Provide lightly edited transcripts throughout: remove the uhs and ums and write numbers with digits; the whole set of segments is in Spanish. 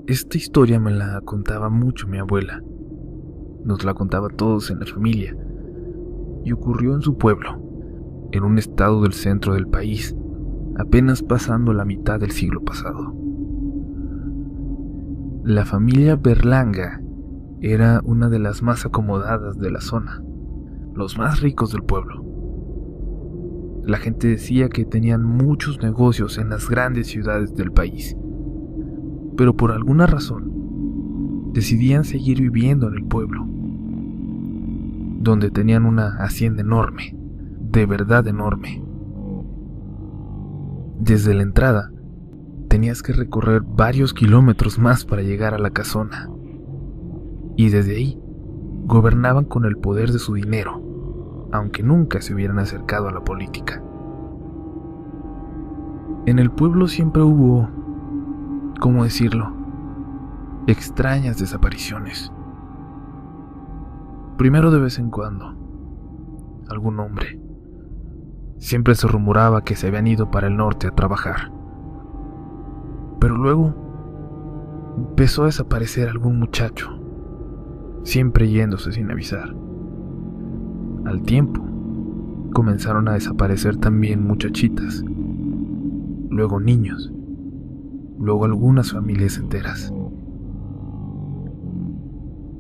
Esta historia me la contaba mucho mi abuela. Nos la contaba a todos en la familia. Y ocurrió en su pueblo, en un estado del centro del país, apenas pasando la mitad del siglo pasado. La familia Berlanga era una de las más acomodadas de la zona, los más ricos del pueblo. La gente decía que tenían muchos negocios en las grandes ciudades del país, pero por alguna razón decidían seguir viviendo en el pueblo, donde tenían una hacienda enorme, de verdad enorme. Desde la entrada, tenías que recorrer varios kilómetros más para llegar a la casona, y desde ahí gobernaban con el poder de su dinero, aunque nunca se hubieran acercado a la política. En el pueblo siempre hubo, ¿cómo decirlo?, extrañas desapariciones. Primero, de vez en cuando, algún hombre. Siempre se rumoraba que se habían ido para el norte a trabajar. Pero luego empezó a desaparecer algún muchacho, siempre yéndose sin avisar. Al tiempo, comenzaron a desaparecer también muchachitas, luego niños, luego algunas familias enteras.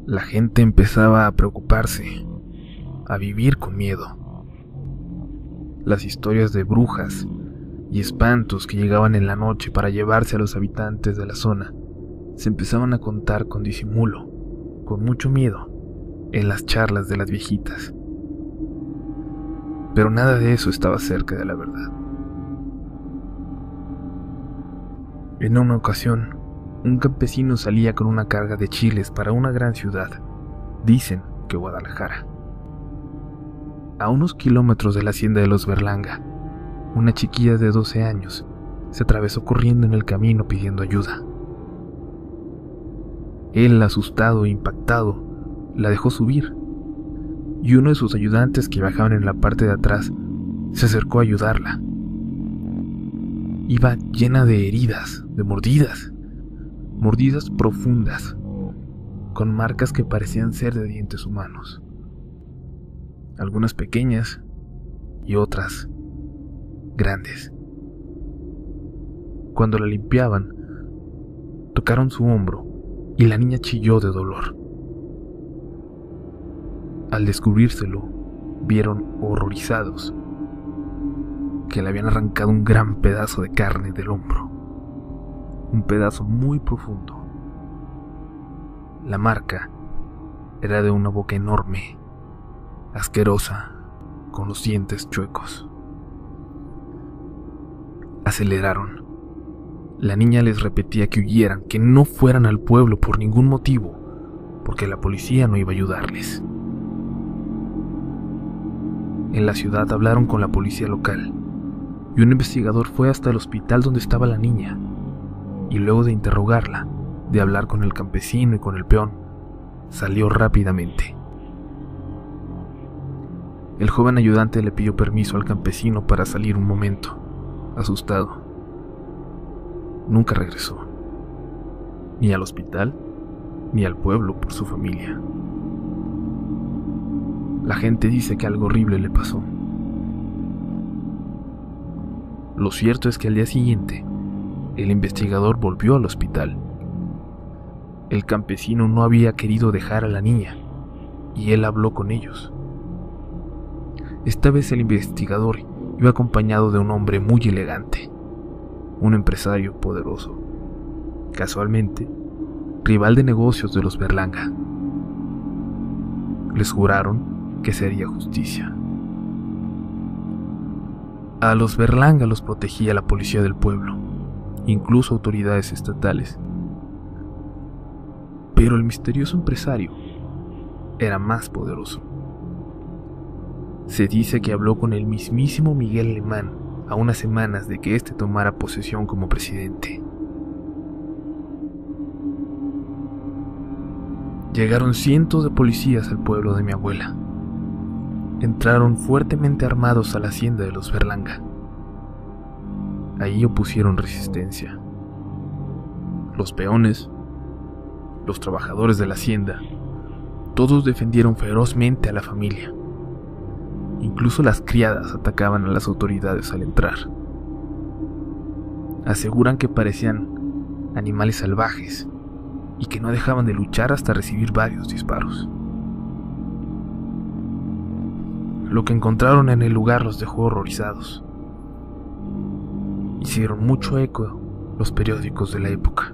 La gente empezaba a preocuparse, a vivir con miedo. Las historias de brujas y espantos que llegaban en la noche para llevarse a los habitantes de la zona se empezaban a contar con disimulo, con mucho miedo, en las charlas de las viejitas. Pero nada de eso estaba cerca de la verdad. En una ocasión, un campesino salía con una carga de chiles para una gran ciudad, dicen que Guadalajara. A unos kilómetros de la hacienda de los Berlanga, una chiquilla de 12 años se atravesó corriendo en el camino pidiendo ayuda. Él, asustado e impactado, la dejó subir, y uno de sus ayudantes que viajaban en la parte de atrás se acercó a ayudarla. Iba llena de heridas, de mordidas profundas, con marcas que parecían ser de dientes humanos. Algunas pequeñas y otras grandes. Cuando la limpiaban, tocaron su hombro y la niña chilló de dolor. Al descubrírselo, vieron horrorizados que le habían arrancado un gran pedazo de carne del hombro, un pedazo muy profundo. La marca era de una boca enorme, asquerosa, con los dientes chuecos. Aceleraron. La niña les repetía que huyeran, que no fueran al pueblo por ningún motivo, porque la policía no iba a ayudarles. En la ciudad hablaron con la policía local, y un investigador fue hasta el hospital donde estaba la niña, y luego de interrogarla, de hablar con el campesino y con el peón, salió rápidamente. El joven ayudante le pidió permiso al campesino para salir un momento, asustado. Nunca regresó, ni al hospital, ni al pueblo por su familia. La gente dice que algo horrible le pasó. Lo cierto es que al día siguiente, el investigador volvió al hospital. El campesino no había querido dejar a la niña, y él habló con ellos. Esta vez el investigador iba acompañado de un hombre muy elegante, un empresario poderoso, casualmente, rival de negocios de los Berlanga. Les juraron que se haría justicia. A los Berlanga los protegía la policía del pueblo, incluso autoridades estatales. Pero el misterioso empresario era más poderoso. Se dice que habló con el mismísimo Miguel Alemán a unas semanas de que éste tomara posesión como presidente. Llegaron cientos de policías al pueblo de mi abuela. Entraron fuertemente armados a la hacienda de los Berlanga. Ahí opusieron resistencia. Los peones los trabajadores de la hacienda, todos defendieron ferozmente a la familia. Incluso las criadas atacaban a las autoridades al entrar. Aseguran que parecían animales salvajes y que no dejaban de luchar hasta recibir varios disparos. Lo que encontraron en el lugar los dejó horrorizados. Hicieron mucho eco los periódicos de la época.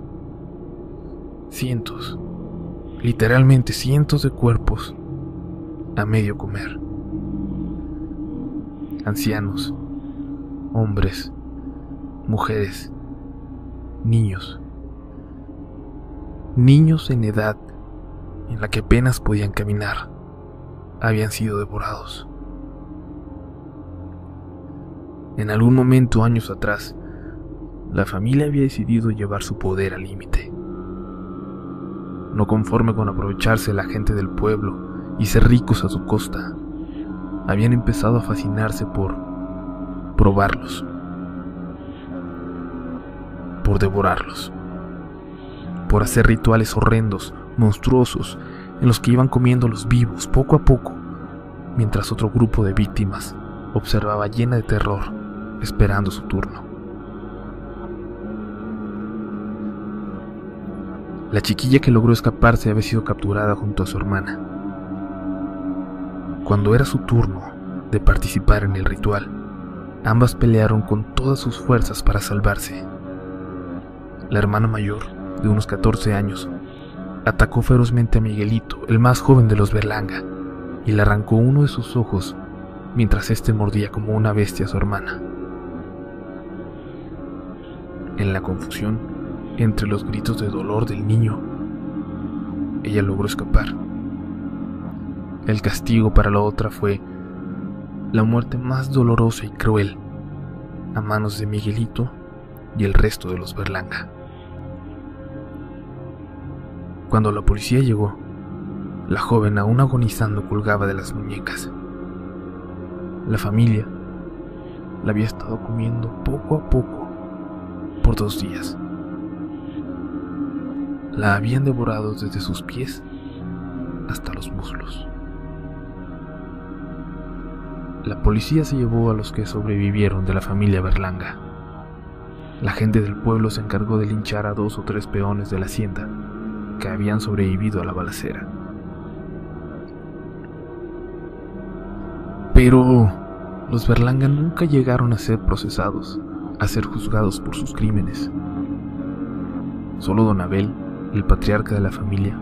Cientos, literalmente cientos de cuerpos a medio comer. Ancianos, hombres, mujeres, niños en edad en la que apenas podían caminar, habían sido devorados. En algún momento, años atrás, la familia había decidido llevar su poder al límite. No conforme con aprovecharse de la gente del pueblo y ser ricos a su costa, habían empezado a fascinarse por probarlos, por devorarlos, por hacer rituales horrendos, monstruosos, en los que iban comiéndolos vivos poco a poco, mientras otro grupo de víctimas observaba llena de terror, esperando su turno. La chiquilla que logró escaparse había sido capturada junto a su hermana. Cuando era su turno de participar en el ritual, ambas pelearon con todas sus fuerzas para salvarse. La hermana mayor, de unos 14 años, atacó ferozmente a Miguelito, el más joven de los Berlanga, y le arrancó uno de sus ojos mientras éste mordía como una bestia a su hermana. En la confusión, entre los gritos de dolor del niño, ella logró escapar. El castigo para la otra fue la muerte más dolorosa y cruel a manos de Miguelito y el resto de los Berlanga. Cuando la policía llegó, la joven, aún agonizando, colgaba de las muñecas. La familia la había estado comiendo poco a poco por 2 días. La habían devorado desde sus pies hasta los muslos. La policía se llevó a los que sobrevivieron de la familia Berlanga. La gente del pueblo se encargó de linchar a 2 o 3 peones de la hacienda que habían sobrevivido a la balacera. Pero los Berlanga nunca llegaron a ser procesados, a ser juzgados por sus crímenes. Solo don Abel, el patriarca de la familia,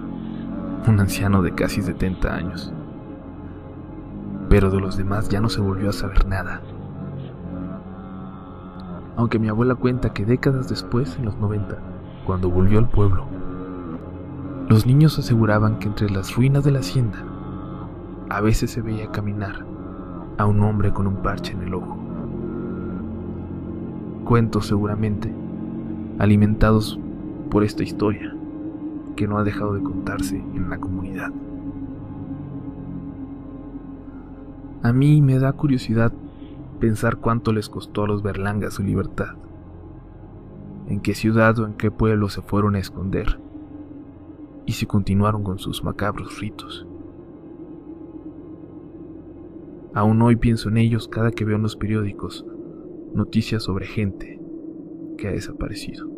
un anciano de casi 70 años. Pero de los demás ya no se volvió a saber nada. Aunque mi abuela cuenta que décadas después, en los 90, cuando volvió al pueblo, los niños aseguraban que entre las ruinas de la hacienda a veces se veía caminar a un hombre con un parche en el ojo. Cuentos seguramente alimentados por esta historia que no ha dejado de contarse en la comunidad. A mí me da curiosidad pensar cuánto les costó a los Berlanga su libertad, en qué ciudad o en qué pueblo se fueron a esconder, y si continuaron con sus macabros ritos. Aún hoy pienso en ellos cada que veo en los periódicos noticias sobre gente que ha desaparecido.